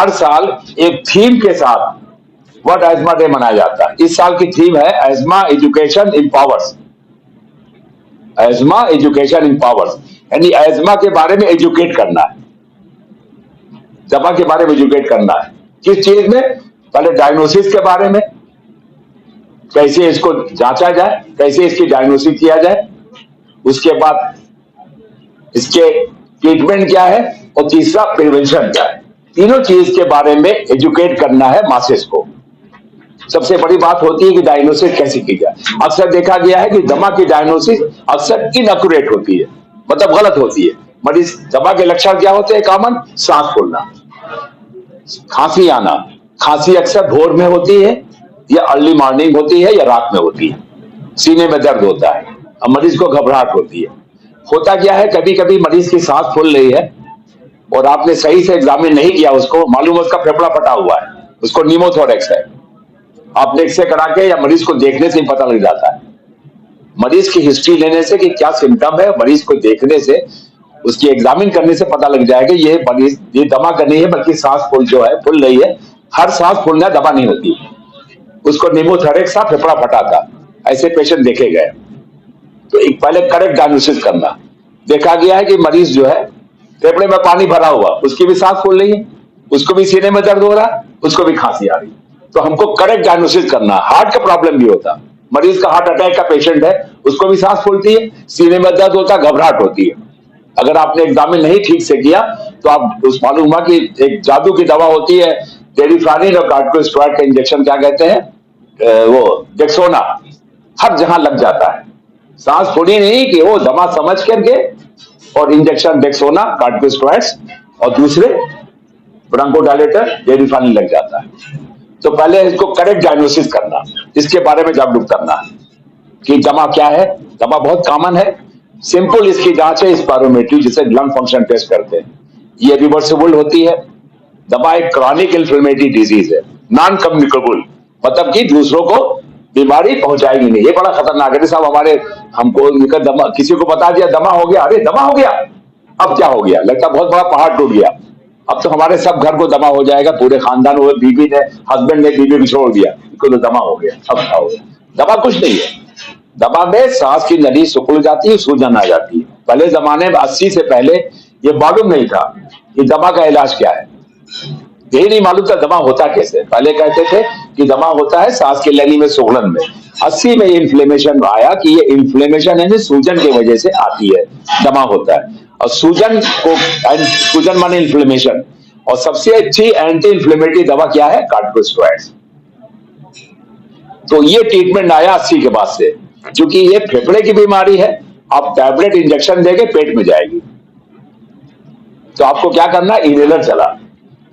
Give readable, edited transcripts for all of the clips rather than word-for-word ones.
हर साल एक थीम के साथ वर्ल्ड एजमा डे मनाया जाता है। इस साल की थीम है asthma education empowers. Asthma education empowers यानी एजमा के बारे में एजुकेट करना है, दमा के बारे में एजुकेट करना है। किस चीज में? पहले डायग्नोसिस के बारे में, कैसे इसको जांचा जाए, कैसे इसकी डायग्नोसिस किया जाए, उसके बाद इसके ट्रीटमेंट क्या है, और तीसरा प्रिवेंशन क्या है। तीनों चीज के बारे में एजुकेट करना है मासेस को। सबसे बड़ी बात होती है कि डायग्नोसिस कैसे की जाए। अक्सर देखा गया है कि दमा की डायग्नोसिस अक्सर इनएक्यूरेट होती है, मतलब गलत होती है। मरीज दमा के लक्षण क्या होते हैं? कॉमन सांस फूलना, खांसी आना। खांसी अक्सर भोर में होती है या अर्ली मॉर्निंग होती है या रात में होती है। सीने में दर्द होता है और मरीज को घबराहट होती है। होता क्या है, कभी कभी मरीज की सांस फूल रही है और आपने सही से एग्जामिन नहीं किया, उसको मालूम है उसका फेफड़ा फटा हुआ है, उसको निमोथोरेक्स है। आपने एक्सरे करा के या मरीज को देखने से ही पता लग जाता है। मरीज की हिस्ट्री लेने से कि क्या सिम्टम है, मरीज को देखने से, उसकी एग्जामिन करने से पता लग जाएगा ये मरीज ये दमा का नहीं है बल्कि सांस फूल जो है फूल रही है। हर सांस फूलना दमा नहीं होती, उसको निमोथोरेक्स था, फेफड़ा फटा था, ऐसे पेशेंट देखे गए। तो एक पहले करेक्ट डायग्नोसिस करना। देखा गया है कि मरीज जो है फेफड़े में पानी भरा हुआ, उसकी भी सांस फूल रही है, उसको भी सीने में दर्द हो रहा, उसको भी खांसी आ रही। तो हमको करेक्ट डायग्नोसिस करना। हार्ट का प्रॉब्लम भी होता, मरीज का हार्ट अटैक का पेशेंट है, उसको भी सांस फूलती है, सीने में दर्द होता, घबराहट होती है। अगर आपने एग्जामिन नहीं ठीक से किया तो आप उस मालूम हुआ कि एक जादू की दवा होती है टेरिफ्रानिन और कार्टिकोस्टेरॉइड का इंजेक्शन, क्या कहते हैं, वो डेक्सोना, हर जहां लग जाता है। सांस फूली नहीं कि वो दमा समझ करके, और इंजेक्शन डेक्सोना, कार्टिकोस्टेरॉइड्स और दूसरे ब्रोंकोडायलेटर टेरिफ्रानिन लग जाता है। तो पहले इसको करेक्ट डायग्नोसिस करना, इसके बारे में जागरूक करना कि दमा क्या है। दमा बहुत कॉमन है, सिंपल इसकी जांच है स्पायरोमेट्री, जिसे लंग फंक्शन टेस्ट करते हैं। ये रिवर्सिबल होती है। दमा एक क्रॉनिक इन्फ्लेमेटरी डिजीज है, नॉन कम्युनिकेबल, मतलब कि दूसरों को बीमारी पहुंचाएगी नहीं। ये बड़ा खतरनाक है। साहब हमारे हमको दमा, किसी को बता दिया दमा हो गया, अरे दमा हो गया, अब क्या हो गया, लगता बहुत बड़ा पहाड़ टूट गया, अब तो हमारे सब घर को दमा हो जाएगा, पूरे खानदान हो, बीवी ने, हस्बैंड ने बीवी को छोड़ दिया, इसको तो दमा हो गया, अब क्या हो गया। दमा कुछ नहीं है। दमा में सांस की नली सिकुड़ जाती है, सूजन आ जाती है। पहले जमाने में 80 से पहले ये मालूम नहीं था कि दमा का इलाज क्या है, यही नहीं मालूम था दमा होता कैसे। पहले कहते थे कि दमा होता है सांस की नली में सिकुड़न में। 80 में इंफ्लेमेशन आया कि ये इंफ्लेमेशन है सूजन की वजह से आती है, दमा होता है। और सूजन को, सूजन माने इंफ्लेमेशन, और सबसे अच्छी एंटी इंफ्लेमेटरी दवा क्या है? कार्टिकोस्टेरॉइड्स। तो ये ट्रीटमेंट आया 80 के बाद से, क्योंकि ये फेफड़े की बीमारी है, आप टैबलेट इंजेक्शन देके पेट में जाएगी। तो आपको क्या करना, इनहेलर चला।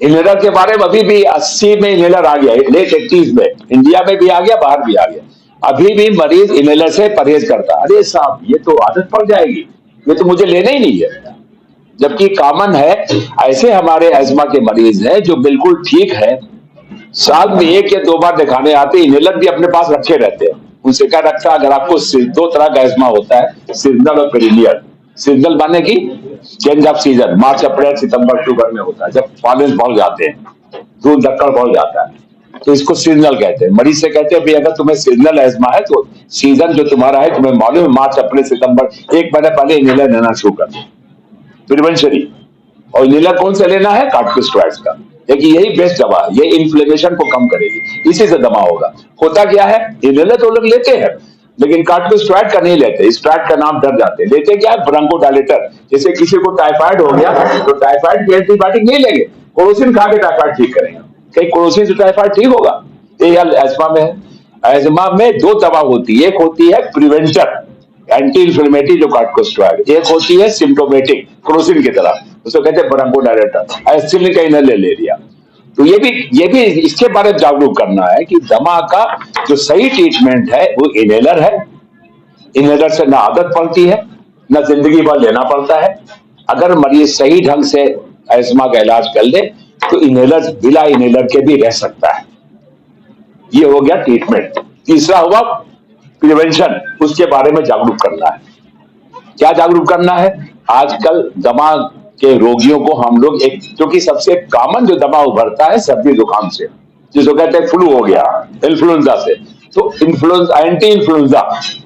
इनहेलर के बारे में अभी भी 80 में इनहेलर आ गया, लेट 80s में इंडिया में भी आ गया, बाहर भी आ गया। अभी भी मरीज इनहेलर से परहेज करता, अरे साहब ये तो आदत पड़ जाएगी, ये तो मुझे लेना ही नहीं है। जबकि कॉमन है, ऐसे हमारे एस्मा के मरीज हैं जो बिल्कुल ठीक है, साल में 1 या 2 बार दिखाने आते, इनहेलर भी अपने पास रखे रहते हैं। उनसे क्या रखता, अगर आपको 2 तरह का एस्मा होता है, सीजनल और पेरिनियल। सीजनल माने की चेंज ऑफ सीजन, मार्च अप्रैल सितंबर अक्टूबर में होता है, जब पॉलेंस बढ़ जाते हैं, दूध धक्कड़ बढ़ जाता है, तो इसको सीजनल कहते हैं। मरीज से कहते हैं भाई अगर तुम्हें सीजनल एस्मा है तो सीजन जो तुम्हारा है, तुम्हें मालूम है मार्च अप्रैल सितंबर, 1 महीने पहले इनहेलर लेना शुरू कर दो, प्रिवेंशनरी। और इनहेलर कौन सा लेना है? कार्टिकोस्टेरॉइड्स का, क्योंकि यही बेस्ट दवा है, ये इन्फ्लेमेशन को कम करेगी, इसी से दमा होगा। होता क्या है, इनहेलर तो लोग लेते हैं लेकिन कार्टिकोस्टेरॉइड का नहीं लेते, स्टेरॉइड का नाम डर जाते हैं। लेते क्या है? ब्रोंकोडायलेटर। जैसे किसी को टाइफाइड हो गया तो टाइफाइड की एंटीबायोटिक नहीं लेंगे, क्लोरोसिन खा के टाइफाइड ठीक करेंगे। कहीं क्लोरोसिन से टाइफाइड ठीक होगा? ये एस्मा में है। एस्मा में 2 दवा होती है, एक होती है प्रिवेंटर एंटी इंफ्लेमेटरी जो कार्टिकोस्टेरॉइड, एक होती है सिम्प्टोमेटिक क्लोरोसिन की तरह, उसको कहते हैं ब्रोंकोडायलेटर। एसिलिन का इनहेलर ले लिया। तो ये भी इसके बारे में जागरूक करना है कि दमा का जो सही ट्रीटमेंट है वो इनहेलर है। इनहेलर से ना आदत पड़ती है, ना जिंदगी भर लेना पड़ता है। अगर मरीज सही ढंग से एस्मा का इलाज कर ले तो इनहेलर, बिना इनहेलर के भी रह सकता है। ये हो गया ट्रीटमेंट। तीसरा हुआ प्रिवेंशन, उसके बारे में जागरूक करना है। क्या जागरूक करना है? आजकल दमा के रोगियों को हम लोग एक, क्योंकि सबसे कॉमन जो दमा उभरता है सर्दी जुकाम से, जिसको कहते हैं फ्लू हो गया, इन्फ्लुएंजा से, तो इन्फ्लुएंजा एंटी इन्फ्लुएंजा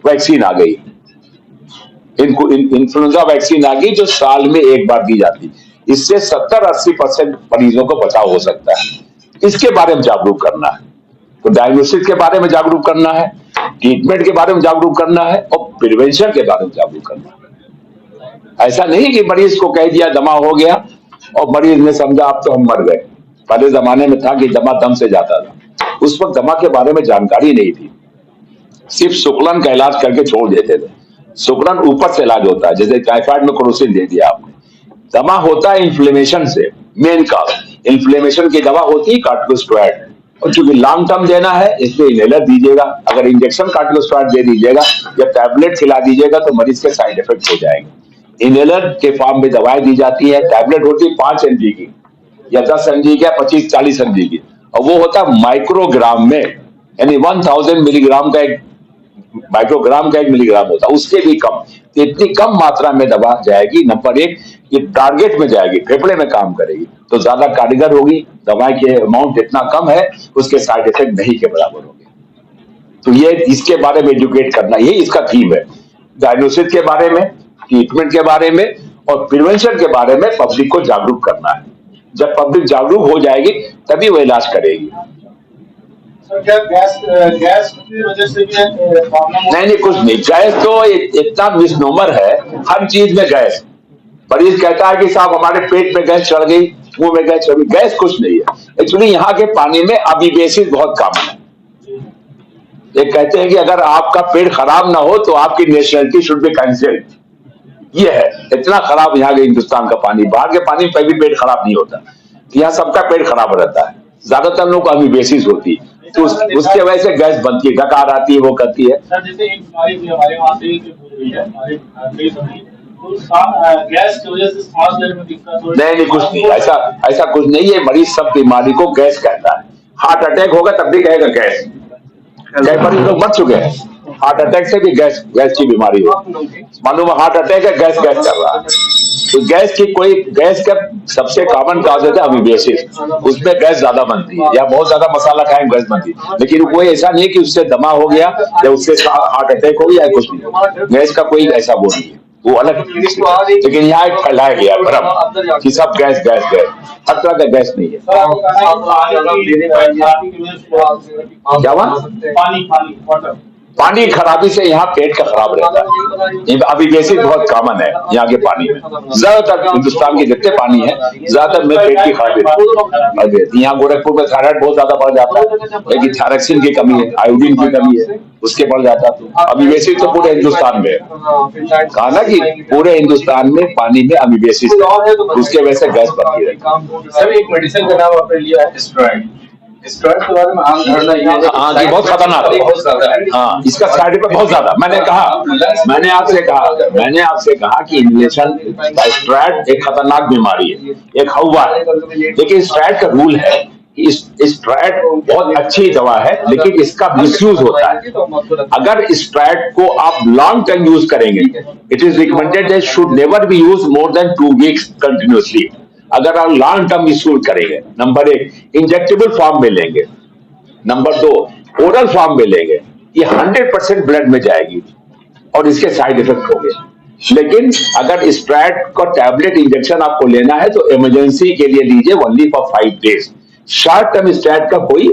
वैक्सीन आ गई, इन्फ्लुएंजा वैक्सीन आ गई जो साल में एक बार दी जाती। इससे 70-80% मरीजों को बचाव हो सकता है। इसके बारे में जागरूक करना है, तो डायग्नोसिस के बारे में जागरूक करना है, ट्रीटमेंट के बारे में जागरूक करना है और प्रिवेंशन के बारे में जागरूक करना है। ऐसा नहीं कि मरीज को कह दिया दमा हो गया और मरीज ने समझा अब तो हम मर गए। पहले जमाने में था कि दमा दम से जाता था, उस वक्त दमा के बारे में जानकारी नहीं थी, सिर्फ शुक्लन का इलाज करके छोड़ देते थे। शुक्लन ऊपर से इलाज होता है, जैसे टाइफाइड में क्रोसिन दे दिया आपने। दमा होता है इन्फ्लेमेशन से, मेन कारण इन्फ्लेमेशन की दवा होती है कार्टिकोस्टेरॉइड, और चूंकि लॉन्ग टर्म देना है इसलिए इनहेलर दीजिएगा। अगर इंजेक्शन कार्टिकोस्टेरॉइड दे दीजिएगा या टैबलेट खिला दीजिएगा तो मरीज के साइड इफेक्ट हो जाएंगे। इनहेलर के फॉर्म में दवाएं दी जाती है, टैबलेट होती है 5 mg की या 10 mg की या 25-40 mg की, और वो होता है माइक्रोग्राम में, यानी 1000 मिलीग्राम का एक माइक्रोग्राम का 1 मिलीग्राम होता है, उसके भी कम। तो इतनी कम मात्रा में दवा जाएगी, नंबर एक ये टारगेट में जाएगी, फेफड़े में काम करेगी तो ज्यादा कारगर होगी। दवाई के अमाउंट इतना कम है, उसके साइड इफेक्ट नहीं के बराबर होंगे। तो ये इसके बारे में एजुकेट करना, ये इसका थीम है, डायग्नोसिस के बारे में, ट्रीटमेंट के बारे में और प्रिवेंशन के बारे में पब्लिक को जागरूक करना है। जब पब्लिक जागरूक हो जाएगी तभी वो इलाज करेगी। क्या गैस की वजह से भी नहीं, कुछ नहीं। गैस तो इतना मिसनोमर है, हर चीज में गैस। मरीज कहता है कि साहब हमारे पेट में गैस चढ़ गई, मुंह में गैस चढ़ गई, गैस कुछ नहीं है। एक्चुअली यहाँ के पानी में अमीबेसिस बहुत कॉमन है। ये कहते हैं कि अगर आपका पेट खराब ना हो तो आपकी नेशनलिटी शुड बी कैंसिल्ड, ये है। इतना खराब यहाँ के हिंदुस्तान का पानी, बाहर के पानी में भी पेट खराब नहीं होता, यहाँ सबका पेट खराब रहता है। ज्यादातर लोग को अमीबेसिस होती है, तो उसके वजह से गैस बनती है, डकार आती है, वो करती है। नहीं, कुछ नहीं, ऐसा कुछ नहीं है। मरीज सब बीमारी को गैस कहता है। हार्ट अटैक होगा तब भी कहेगा गैस। कई मरीज लोग मर चुके हैं हार्ट अटैक से भी, गैस की बीमारी हो। मालूम हार्ट अटैक है, गैस कर रहा है। तो गैस का सबसे कॉमन काज होता है अमीबेसिस, उसमें गैस ज्यादा बनती है, या बहुत ज्यादा मसाला खाएं गैस बनती है। लेकिन कोई ऐसा नहीं है कि उससे दमा हो गया या उससे हार्ट अटैक हो गया, कुछ नहीं। गैस का कोई ऐसा वो नहीं है, वो अलग। लेकिन यहाँ एक फैलाया गया भ्रम कि सब गैस, हर तरह का गैस नहीं है। क्या हुआ? पानी खराबी से यहाँ पेट का खराब रहता है। अभी बेसिक बहुत कॉमन है यहाँ के पानी में, ज्यादातर हिंदुस्तान के जितने पानी है ज्यादातर में पेट की खराबी रहती है। यहाँ गोरखपुर में थायराइड बहुत ज्यादा बढ़ जाता है, लेकिन थायरक्सिन की कमी है, आयोडीन की कमी है, उसके बढ़ जाता है। तो अभी बेसिक तो पूरे हिंदुस्तान में कहा ना कि पूरे हिंदुस्तान में पानी में अमीबेसिस, उसके वजह से गैस बनती है। सर एक मेडिसिन का नाम आपने लिया है स्टेरॉइड के बारे में आम धारणा ये है, हाँ जी, बहुत खतरनाक है, बहुत ज्यादा है। हाँ, इसका साइड इफेक्ट बहुत ज्यादा। मैंने आपसे कहा कि इन्हेलेशन स्टेरॉइड एक खतरनाक बीमारी है, एक हवा है। लेकिन स्टेरॉइड का रूल है कि स्टेरॉइड बहुत अच्छी दवा है, लेकिन इसका मिसयूज होता है। अगर स्टेरॉइड को आप लॉन्ग टर्म यूज करेंगे, it is recommended that should never be use more than 2 weeks continuously. अगर आप लॉन्ग टर्म मिसयूज करेंगे, नंबर 1 इंजेक्टेबल फॉर्म में लेंगे, नंबर 2 ओरल फॉर्म में लेंगे, ये 100% ब्लड में जाएगी और इसके साइड इफेक्ट होंगे। लेकिन अगर स्टेरॉइड का टैबलेट इंजेक्शन आपको लेना है तो इमरजेंसी के लिए लीजिए, only for 5 days. Short term steroid का कोई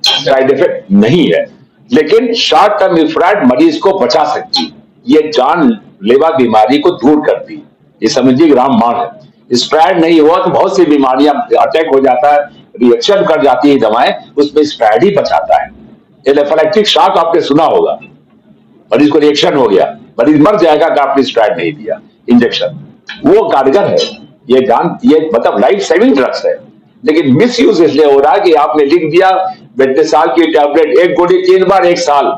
साइड इफेक्ट नहीं है, लेकिन शॉर्ट टर्म स्टेरॉइड मरीज को बचा सकती है, ये जानलेवा बीमारी को दूर करती है। ये समझिए रामबाण है। स्टेरॉइड नहीं हुआ तो बहुत सी बीमारियां, अटैक हो जाता है, रिएक्शन कर जाती है दवाएं, उसमें स्टेरॉइड ही बचाता है। एनाफिलैक्टिक शॉक आपने सुना होगा, मरीज को रिएक्शन हो गया, मरीज मर जाएगा कि आपने स्टेरॉइड नहीं दिया इंजेक्शन, वो कारगर है। ये मतलब लाइफ सेविंग ड्रग्स है, लेकिन मिस यूज इसलिए हो रहा है कि आपने लिख दिया बेटसाल की टैबलेट 1 गोली 3 बार 1 साल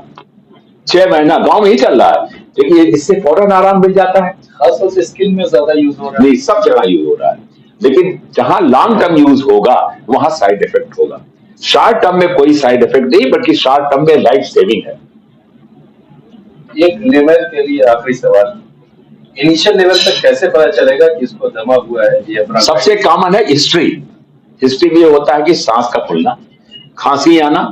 6 महीना, गांव में ही चल रहा है, लेकिन इससे फौरन आराम मिल जाता है। खासतौर से स्किन में ज्यादा यूज हो रहा है, नहीं सब जगह यूज हो रहा है, लेकिन जहां लॉन्ग टर्म यूज होगा वहां साइड इफेक्ट होगा। शॉर्ट टर्म में कोई साइड इफेक्ट नहीं, बल्कि शॉर्ट टर्म में लाइफ सेविंग है। एक लेवल के लिए आखिरी सवाल, इनिशियल लेवल तक कैसे पता चलेगा कि इसको दमा हुआ है या ब्रोंकाइटिस? सबसे कॉमन है हिस्ट्री। हिस्ट्री में ये होता है कि सांस का फूलना, खांसी आना,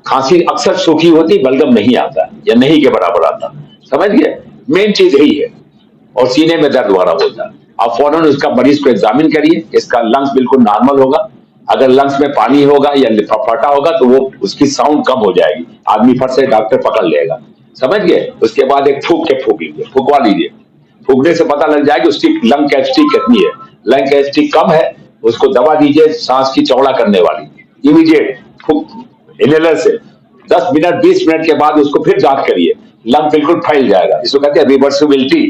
खांसी अक्सर सूखी होती, बलगम नहीं आता या नहीं के बराबर आता, समझ गए? मेन चीज यही है। और सीने में दर्द वाला होता है, आप फौरन उसका मरीज को एग्जामिन करिए, इसका लंग्स बिल्कुल नॉर्मल होगा। अगर लंग्स में पानी होगा या फटा होगा तो वो उसकी साउंड कम हो जाएगी, आदमी फट से डॉक्टर पकड़ लेगा, समझ गए? उसके बाद एक फूक के फूक लीजिए, फूकवा लीजिए, फूकने से पता लग जाएगा उसकी लंग कैपेसिटी कितनी है। लंग कैपेसिटी कम है, उसको दवा दीजिए सांस की चौड़ा करने वाली, इमीडिएट फूक इनहेलर से 10 मिनट 20 मिनट के बाद उसको फिर जांच करिए, लंग बिल्कुल फैल जाएगा। इसको कहते हैं रिवर्सिबिलिटी,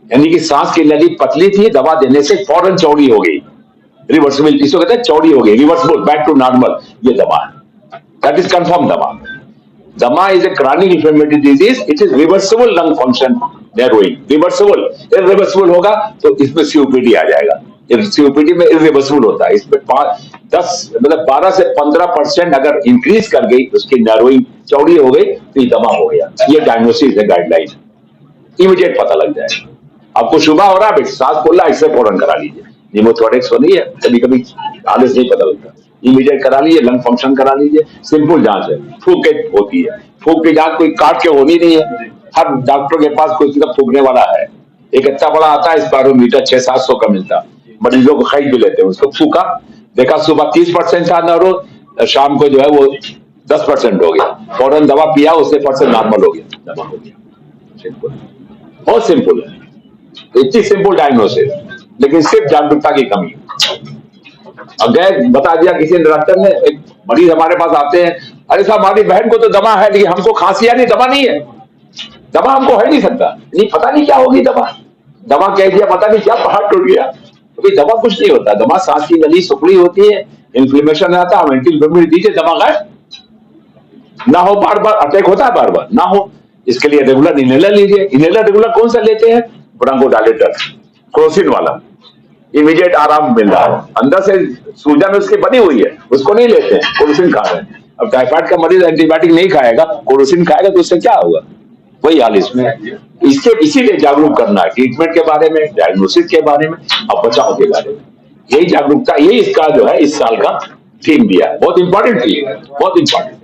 यानी कि सांस की नली पतली थी, दवा देने से फौरन चौड़ी हो गई, रिवर्सिबिलिटी। इसको कहते हैं चौड़ी हो गई, रिवर्सिबल, बैक टू नॉर्मल, ये दमा है। दैट इज कंफर्म दमा। दमा is a chronic inflammatory disease, it is reversible lung function narrowing, reversible. Irreversible होगा तो इसमें सीओपीडी आ जाएगा, सीओपीडी में इरिवर्सिबल होता है, इसमें 12 से 15% अगर इंक्रीज कर गई उसकी नैरोइंग, चौड़ी हो गई तो ये दमा हो गया। ये डायग्नोसिस है, गाइडलाइन, इमीडिएट पता लग जाएगा। आपको शुगर हो रहा है, सांस फूल रहा है, इससे फौरन करा लीजिए। निमोथोरेक्स तो नहीं है, कभी कभी आलस नहीं पता लगता, इमीडिएट करा लीजिए, लंग फंक्शन करा लीजिए, सिंपल जांच है, फूक के होती है। फूक की जांच कोई काट के होनी नहीं है, हर डॉक्टर के पास कोई फूकने वाला है, एक अच्छा बड़ा आता है, स्पायरोमीटर 600-700 का मिलता, मरीजों को खरीद भी लेते हैं, उसको फूका, देखा सुबह 30% था नॉर्मल, शाम को जो है वो 10% हो गया, फौरन दवा पिया, उससे परसेंट नॉर्मल हो गया, दवा हो गया। सिंपल, बहुत सिंपल है, इतनी सिंपल डायग्नोसिस, लेकिन सिर्फ जागरूकता की कमी। अगर बता दिया किसी डॉक्टर ने, एक मरीज हमारे पास आते हैं, अरे साहब हमारी बहन को तो दमा है लेकिन हमको खांसी आ नहीं, दमा नहीं है, दमा हमको है नहीं सकता, नहीं पता नहीं क्या होगी दमा, दमा कह दिया पता नहीं क्या पहाड़ टूट गया, तो दमा कुछ नहीं होता, दमा सांस की नली सुखड़ी होती है, इन्फ्लेमेशन आता है, एंटी इन्फ्लेमेटरी दीजिए, दमा गायब ना हो, बार बार अटैक होता है, बार बार ना हो, इसके लिए रेगुलर इनहेलर लीजिए। इनहेलर रेगुलर कौन सा लेते हैं? ब्रोंकोडायलेटर, क्रोसिन वाला, इमीडिएट आराम मिल रहा है, अंदर से सूजन उसकी बनी हुई है, उसको नहीं लेते हैं, क्रोसिन खा रहे हैं। अब टाइफाइड का मरीज एंटीबायोटिक नहीं खाएगा, क्रोसिन खाएगा तो उससे क्या होगा? वही हाल इसमें। इसके इसीलिए जागरूक करना है, ट्रीटमेंट के बारे में, डायग्नोसिस के बारे में और बचाव के बारे में, यही जागरूकता, यही इसका जो है इस साल का थीम दिया है, बहुत इंपॉर्टेंट थीम है, बहुत इंपॉर्टेंट।